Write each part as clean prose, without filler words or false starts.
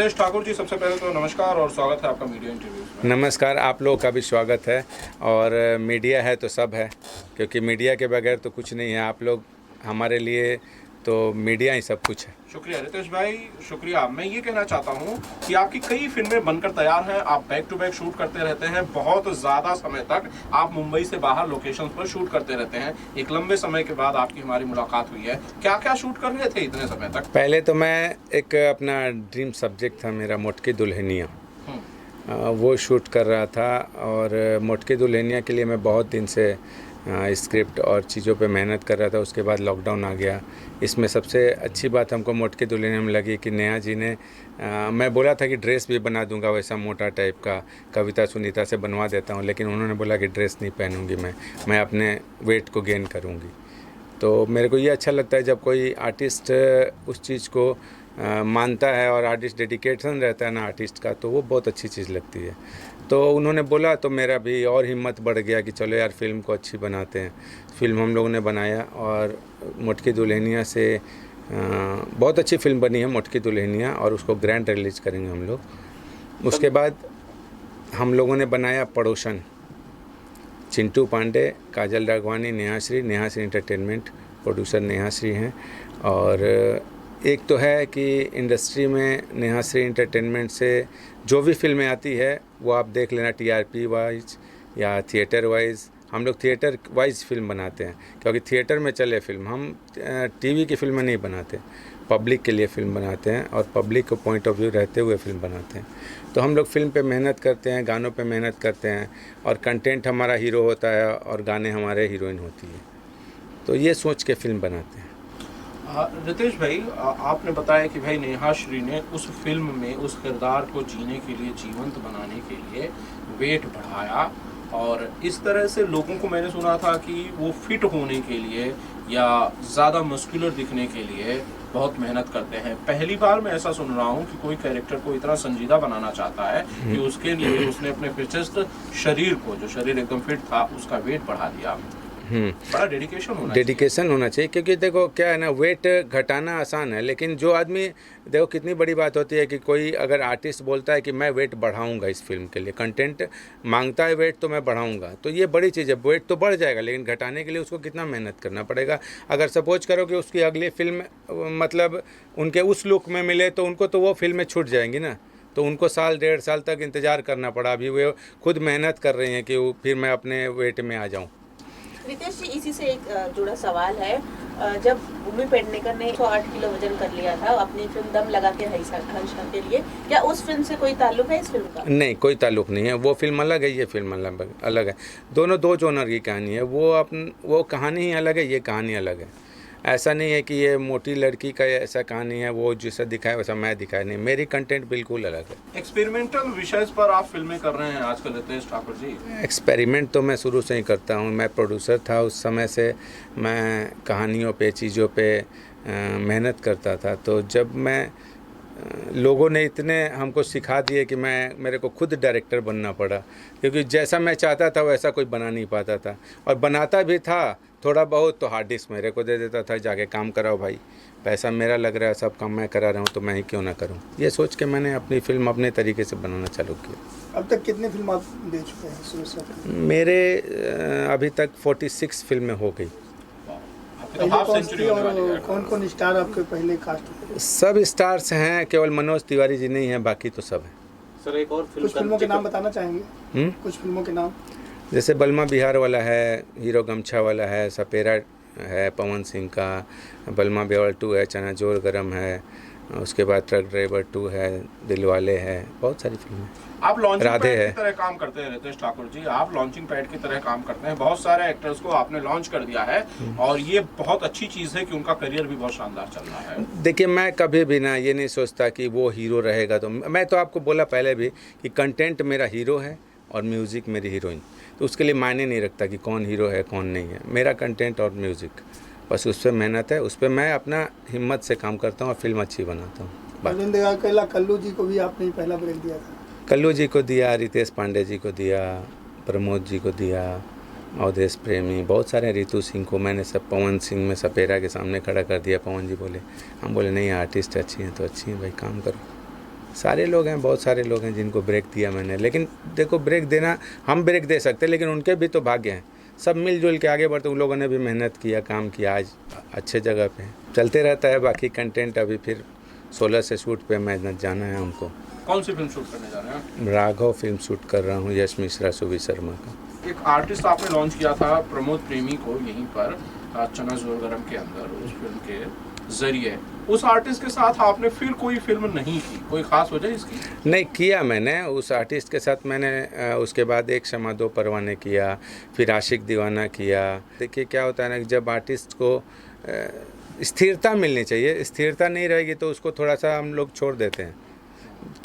रितेश ठाकुर जी, सबसे पहले तो नमस्कार और स्वागत है आपका मीडिया इंटरव्यू में। नमस्कार, आप लोगों का भी स्वागत है। और मीडिया है तो सब है, क्योंकि मीडिया के बगैर तो कुछ नहीं है। आप लोग हमारे लिए तो मीडिया ही सब कुछ है। शुक्रिया रितेश भाई, शुक्रिया। मैं ये कहना चाहता हूँ कि आपकी कई फिल्में बनकर तैयार हैं, आप बैक टू बैक शूट करते रहते हैं, बहुत ज़्यादा समय तक आप मुंबई से बाहर लोकेशंस पर शूट करते रहते हैं। एक लंबे समय के बाद आपकी हमारी मुलाकात हुई है, क्या क्या शूट कर रहे थे इतने समय तक? पहले तो मैं एक अपना ड्रीम सब्जेक्ट था मेरा, मोटकी दुल्हनिया, वो शूट कर रहा था। और मोटकी दुल्हनिया के लिए मैं बहुत दिन से स्क्रिप्ट और चीज़ों पे मेहनत कर रहा था। उसके बाद लॉकडाउन आ गया। इसमें सबसे अच्छी बात हमको मोटकी दुल्हनिया में लगी कि नेहा जी ने मैं बोला था कि ड्रेस भी बना दूंगा वैसा मोटा टाइप का, कविता सुनीता से बनवा देता हूँ, लेकिन उन्होंने बोला कि ड्रेस नहीं पहनूंगी मैं अपने वेट को गेन करूँगी। तो मेरे को ये अच्छा लगता है जब कोई आर्टिस्ट उस चीज़ को मानता है और आर्टिस्ट डेडिकेशन रहता है ना आर्टिस्ट का, तो वो बहुत अच्छी चीज़ लगती है। तो उन्होंने बोला तो मेरा भी और हिम्मत बढ़ गया कि चलो यार फिल्म को अच्छी बनाते हैं। फिल्म हम लोगों ने बनाया और मोटकी दुल्हनिया से बहुत अच्छी फिल्म बनी है मोटकी दुल्हनिया, और उसको ग्रैंड रिलीज करेंगे हम लोग। उसके बाद हम लोगों ने बनाया पड़ोसन, चिंटू पांडे, काजल राघवानी, नेहाश्री एंटरटेनमेंट, प्रोड्यूसर नेहाश्री हैं। और एक तो है कि इंडस्ट्री में नेहाश्री एंटरटेनमेंट से जो भी फिल्में आती है वो आप देख लेना, टीआरपी वाइज या थिएटर वाइज। हम लोग थिएटर वाइज फिल्म बनाते हैं, क्योंकि थिएटर में चले फिल्म, हम टीवी की फिल्में नहीं बनाते, पब्लिक के लिए फ़िल्म बनाते हैं और पब्लिक को पॉइंट ऑफ व्यू रहते हुए फिल्म बनाते हैं। तो हम लोग फिल्म पे मेहनत करते हैं, गानों पे मेहनत करते हैं, और कंटेंट हमारा हीरो होता है और गाने हमारे हीरोइन होती है। तो ये सोच के फिल्म बनाते हैं। रितेश भाई, आपने बताया कि भाई नेहाश्री ने उस फिल्म में उस किरदार को जीने के लिए, जीवंत बनाने के लिए वेट बढ़ाया, और इस तरह से लोगों को मैंने सुना था कि वो फिट होने के लिए या ज़्यादा मस्कुलर दिखने के लिए बहुत मेहनत करते हैं। पहली बार मैं ऐसा सुन रहा हूँ कि कोई कैरेक्टर को इतना संजीदा बनाना चाहता है कि उसके लिए उसने अपने फिटेस्ट शरीर को, जो शरीर एकदम फिट था, उसका वेट बढ़ा दिया। बड़ा डेडिकेशन होना चाहिए। क्योंकि देखो क्या है ना, वेट घटाना आसान है, लेकिन जो आदमी, देखो कितनी बड़ी बात होती है कि कोई अगर आर्टिस्ट बोलता है कि मैं वेट बढ़ाऊंगा इस फिल्म के लिए, कंटेंट मांगता है वेट तो मैं बढ़ाऊंगा, तो ये बड़ी चीज़ है। वेट तो बढ़ जाएगा, लेकिन घटाने के लिए उसको कितना मेहनत करना पड़ेगा। अगर सपोज करो कि उसकी अगली फिल्म मतलब उनके उस लुक में मिले, तो उनको तो वो फिल्में छूट जाएंगी ना। तो उनको साल डेढ़ साल तक इंतज़ार करना पड़ा। अभी वे खुद मेहनत कर रही हैं कि फिर मैं अपने वेट में आ जाऊँ। रितेश जी, इसी से एक जुड़ा सवाल है। जब भूमि पेडनेकर ने 108 किलो वजन कर लिया था अपनी फिल्म दम लगा के हंसा के लिए, क्या उस फिल्म से कोई ताल्लुक है इस फिल्म का? नहीं, कोई ताल्लुक नहीं है। वो फिल्म अलग है, ये फिल्म अलग है। दोनों दो जोनर की कहानी है। वो कहानी ही अलग है, ये कहानी अलग है। ऐसा नहीं है कि ये मोटी लड़की का ऐसा कहानी है, वो जैसा दिखाए वैसा मैं दिखाया, नहीं। मेरी कंटेंट बिल्कुल अलग है। एक्सपेरिमेंटल विषय पर आप फिल्में कर रहे हैं आजकल रितेश ठाकुर जी। एक्सपेरिमेंट तो मैं शुरू से ही करता हूँ। मैं प्रोड्यूसर था, उस समय से मैं कहानियों पे, चीज़ों पे मेहनत करता था। तो जब मैं लोगों ने इतने हमको सिखा दिए कि मेरे को खुद डायरेक्टर बनना पड़ा, क्योंकि जैसा मैं चाहता था वैसा कोई बना नहीं पाता था। और बनाता भी था थोड़ा बहुत तो हार्ड डिस्क मेरे को दे देता था, जाके काम कराओ भाई, पैसा मेरा लग रहा है, सब काम मैं करा रहा हूँ, तो मैं ही क्यों ना करूँ। ये सोच के मैंने अपनी फिल्म अपने तरीके से बनाना चालू किया। अब तक कितने फिल्म आप दे चुके हैं शुरू से? मेरे अभी तक 46 फिल्में हो गई। और कौन कौन स्टार आपके पहले कास्ट? सब स्टार्स हैं, केवल मनोज तिवारी जी नहीं हैं, बाकी तो सब हैं। सर, एक और कुछ फिल्मों के नाम बताना चाहेंगे? कुछ फिल्मों के नाम, जैसे बलमा बिहार वाला है, हीरो गमछा वाला है, सपेरा है पवन सिंह का, बलमा बिहार 2 है, चना जोर गरम है, उसके बाद ट्रक ड्राइवर 2 है, दिलवाले है, बहुत सारी फिल्में। आप लॉन्चिंग पैड की तरह काम करते हैं रितेश ठाकुर जी, आप लॉन्चिंग पैड की तरह काम करते हैं। बहुत सारे एक्टर्स को आपने लॉन्च कर दिया है, और ये बहुत अच्छी चीज़ है कि उनका करियर भी बहुत शानदार चल रहा है। देखिए, मैं कभी भी ना ये नहीं सोचता कि वो हीरो रहेगा, तो मैं तो आपको बोला पहले भी कि कंटेंट मेरा हीरो है और म्यूज़िक मेरी हीरोइन। तो उसके लिए मायने नहीं रखता कि कौन हीरो है कौन नहीं है। मेरा कंटेंट और म्यूज़िक, बस उस पर मेहनत है, उस पर मैं अपना हिम्मत से काम करता हूँ और फिल्म अच्छी बनाता हूँ। कल्लू जी को भी आपने पहला ब्रेक दिया था। कल्लू जी को दिया, रितेश पांडे जी को दिया, प्रमोद जी को दिया, अवधेश प्रेमी, बहुत सारे, रितु सिंह को मैंने सब, पवन सिंह में सपेरा के सामने खड़ा कर दिया। पवन जी बोले, हम बोले नहीं, आर्टिस्ट अच्छी हैं तो अच्छी हैं भाई, काम करो। सारे लोग हैं, बहुत सारे लोग हैं जिनको ब्रेक दिया मैंने, लेकिन देखो ब्रेक देना, हम ब्रेक दे सकते हैं लेकिन उनके भी तो भाग्य हैं। सब मिलजुल के आगे बढ़ते, उन लोगों ने भी मेहनत किया, काम किया, आज अच्छे जगह पे हैं। चलते रहता है बाकी कंटेंट। अभी फिर 16 से शूट पे मैं जाना है हमको। कौन सी फिल्म शूट करने जा रहे हैं? राघव फिल्म शूट कर रहा हूँ, यश मिश्रा, सुबी शर्मा का। एक आर्टिस्ट आपने लॉन्च किया था प्रमोद प्रेमी को यहीं पर चना जोर गरम के अंदर, उस फिल्म के जरिए। उस आर्टिस्ट के साथ आपने फिर कोई फिल्म नहीं की, कोई खास वजह इसकी? नहीं किया मैंने उस आर्टिस्ट के साथ। मैंने उसके बाद एक क्षमा दो परवाने किया, फिर आशिक दीवाना किया। देखिए क्या होता है ना कि जब आर्टिस्ट को स्थिरता मिलनी चाहिए, स्थिरता नहीं रहेगी तो उसको थोड़ा सा हम लोग छोड़ देते हैं।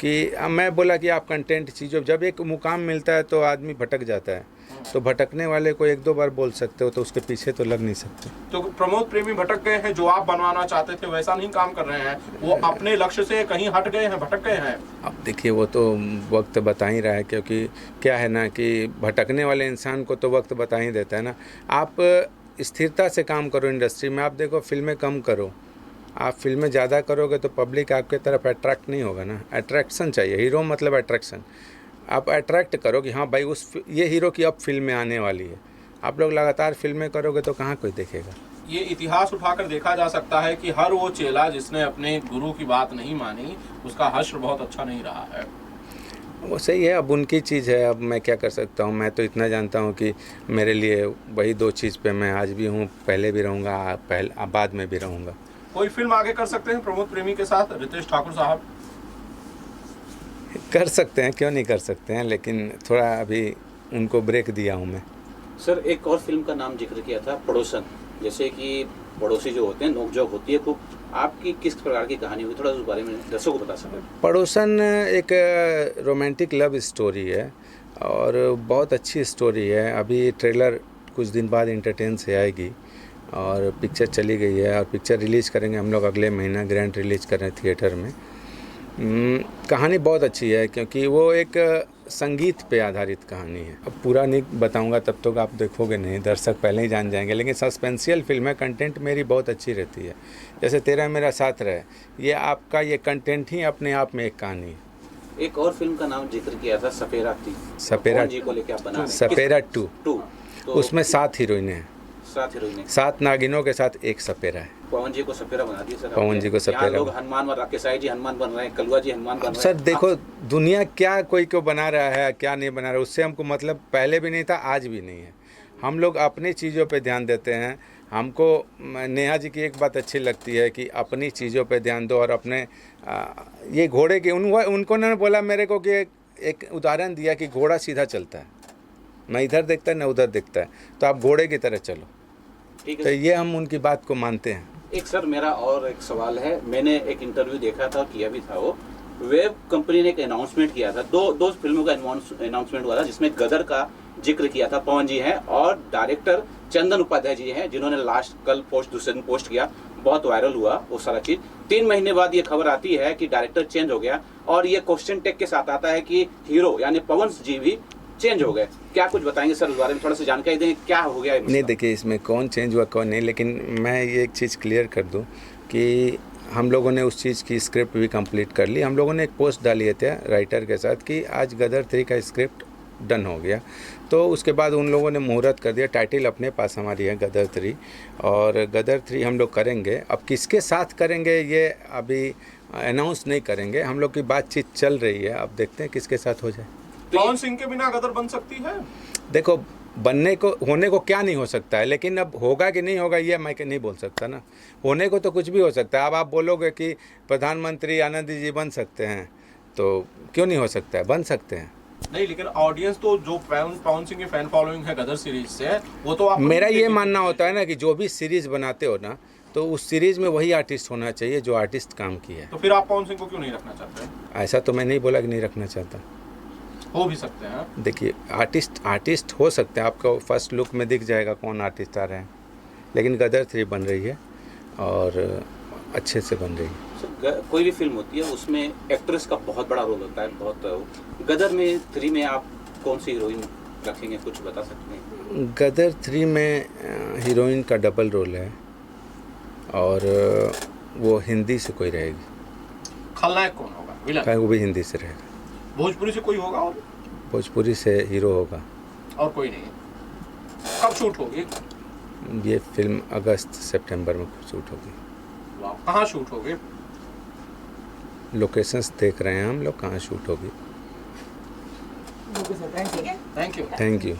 कि मैं बोला कि आप कंटेंट चीज़ों, जब एक मुकाम मिलता है तो आदमी भटक जाता है, तो भटकने वाले को एक दो बार बोल सकते हो, तो उसके पीछे तो लग नहीं सकते। तो प्रमोद प्रेमी भटक गए हैं, जो आप बनवाना चाहते थे वैसा नहीं काम कर रहे हैं, वो अपने लक्ष्य से कहीं हट गए हैं, भटक गए हैं। अब देखिए वो तो वक्त बता ही रहा है, क्योंकि क्या है ना कि भटकने वाले इंसान को तो वक्त बता ही देता है ना। आप स्थिरता से काम करो इंडस्ट्री में। आप देखो फिल्में कम करो, आप फिल्में ज़्यादा करोगे तो पब्लिक आपके तरफ अट्रैक्ट नहीं होगा ना। अट्रैक्शन चाहिए, हीरो मतलब अट्रैक्शन। आप अट्रैक्ट करो कि हाँ भाई ये हीरो की अब फिल्में आने वाली है। आप लोग लगातार फिल्में करोगे तो कहाँ कोई देखेगा। ये इतिहास उठाकर देखा जा सकता है कि हर वो चेला जिसने अपने गुरु की बात नहीं मानी, उसका हश्र बहुत अच्छा नहीं रहा है। वो सही है, अब उनकी चीज़ है, अब मैं क्या कर सकता हूँ। मैं तो इतना जानता हूँ कि मेरे लिए वही दो चीज़ पे मैं आज भी हूँ, पहले भी रहूँगा, बाद में भी रहूँगा। कोई फिल्म आगे कर सकते हैं प्रमोद प्रेमी के साथ, रितेश ठाकुर साहब? कर सकते हैं, क्यों नहीं कर सकते हैं, लेकिन थोड़ा अभी उनको ब्रेक दिया हूँ मैं। सर एक और फिल्म का नाम जिक्र किया था, पड़ोसन। जैसे कि पड़ोसी जो होते हैं, नोकझोंक होती है खूब। आपकी किस प्रकार की कहानी हुई, थोड़ा उस बारे में दर्शकों को बता सकें? पड़ोसन एक रोमांटिक लव स्टोरी है और बहुत अच्छी स्टोरी है। अभी ट्रेलर कुछ दिन बाद एंटरटेन से आएगी और पिक्चर चली गई है और पिक्चर रिलीज़ करेंगे हम लोग अगले महीना, ग्रैंड रिलीज़ कर रहे हैं थिएटर में। कहानी बहुत अच्छी है क्योंकि वो एक संगीत पे आधारित कहानी है। अब पूरा नहीं बताऊंगा, तब तक आप देखोगे नहीं, दर्शक पहले ही जान जाएंगे। लेकिन सस्पेंसियल फिल्म है, कंटेंट मेरी बहुत अच्छी रहती है। जैसे तेरा मेरा साथ रहे, ये आपका ये कंटेंट ही अपने आप में एक कहानी है। एक और फिल्म का नाम जिक्र किया था, सपेरा 2। सपेरा जी को लेके आप बना रहे हैं। सपेरा 2 तो उसमें 7 हीरोइनें हैं, 7 हीरोइन है, 7 नागिनों के साथ एक सपेरा है। पवन जी को सपेरा बना दिया सर। पवन जी को सपेरा। यहाँ लोग हनुमान, राकेश जी हनुमान बन रहे हैं, कलुआ जी हनुमान बन रहे हैं। सर देखो दुनिया क्या कोई को बना रहा है, क्या नहीं बना रहा है, उससे हमको मतलब पहले भी नहीं था, आज भी नहीं है। हम लोग अपनी चीज़ों पे ध्यान देते हैं। हमको नेहा जी की एक बात अच्छी लगती है कि अपनी चीज़ों पे ध्यान दो और अपने ये घोड़े के उनको ने बोला मेरे को कि एक उदाहरण दिया कि घोड़ा सीधा चलता है, न इधर देखता है न उधर देखता है, तो आप घोड़े की तरह चलो। ठीक तो है। ये हम उनकी बात को मानते हैं। एक सर मेरा और एक सवाल है, मैंने एक इंटरव्यू देखा था, किया भी था, वो वेब कंपनी ने एक अनाउंसमेंट किया था, दो फिल्मों का अनाउंसमेंट हुआ था, जिसमें गदर का जिक्र किया था। पवन जी हैं और डायरेक्टर चंदन उपाध्याय जी हैं, जिन्होंने लास्ट कल दूसरे दिन पोस्ट किया, बहुत वायरल हुआ वो सारा चीज। 3 महीने बाद ये खबर आती है कि डायरेक्टर चेंज हो गया और ये क्वेश्चन टैग के साथ आता है कि हीरो यानी पवन जी भी चेंज हो गए। क्या कुछ बताएंगे सर उस बारे में, थोड़ा सा जानकारी देंगे, क्या हो गया? नहीं देखिए इसमें कौन चेंज हुआ कौन नहीं, लेकिन मैं ये एक चीज़ क्लियर कर दूं कि हम लोगों ने उस चीज़ की स्क्रिप्ट भी कंप्लीट कर ली। हम लोगों ने एक पोस्ट डाली थी राइटर के साथ कि आज गदर 3 का स्क्रिप्ट डन हो गया। तो उसके बाद उन लोगों ने मुहूर्त कर दिया। टाइटल अपने पास हमारी है गदर 3 और गदर 3 हम लोग करेंगे। अब किसके साथ करेंगे ये अभी अनाउंस नहीं करेंगे, हम लोग की बातचीत चल रही है, अब देखते हैं किसके साथ हो जाए। पवन सिंह के बिना गदर बन सकती है? देखो होने को क्या नहीं हो सकता है, लेकिन अब होगा कि नहीं होगा ये मैं नहीं बोल सकता ना। होने को तो कुछ भी हो सकता है। अब आप बोलोगे कि प्रधानमंत्री आनंद जी बन सकते हैं, तो क्यों नहीं हो सकता है, बन सकते हैं। नहीं, लेकिन ऑडियंस तो जो पवन सिंह की फैन फॉलोइंग है गदर सीरीज से, वो तो आप मेरा ये मानना होता है ना कि जो भी सीरीज बनाते हो ना, तो उस सीरीज में वही आर्टिस्ट होना चाहिए जो आर्टिस्ट काम किया है। तो फिर आप पवन सिंह को क्यों नहीं रखना चाहते हैं? ऐसा तो मैं नहीं बोला कि नहीं रखना चाहता, हो भी सकते हैं। देखिए आर्टिस्ट हो सकते हैं, आपको फर्स्ट लुक में दिख जाएगा कौन आर्टिस्ट आ रहे हैं, लेकिन गदर 3 बन रही है और अच्छे से बन रही है। सर कोई भी फिल्म होती है उसमें एक्ट्रेस का बहुत बड़ा रोल होता है, बहुत। गदर में 3 में आप कौन सी हीरोइन रखेंगे, कुछ बता सकते हैं? गदर 3 में हीरोइन का डबल रोल है और वो हिंदी से कोई रहेगी। खलनायक कौन होगा? विलन। क्या वो भी हिंदी से रहेगा। भोजपुरी से कोई होगा और भोजपुरी से हीरो होगा। और कोई नहीं। कब शूट होगी? ये फिल्म अगस्त सितंबर में शूट होगी। वाह, कहाँ शूट होगी? लोकेशंस देख रहे हैं हम लोग, कहाँ शूट होगी। ठीक है। Thank you. Thank you.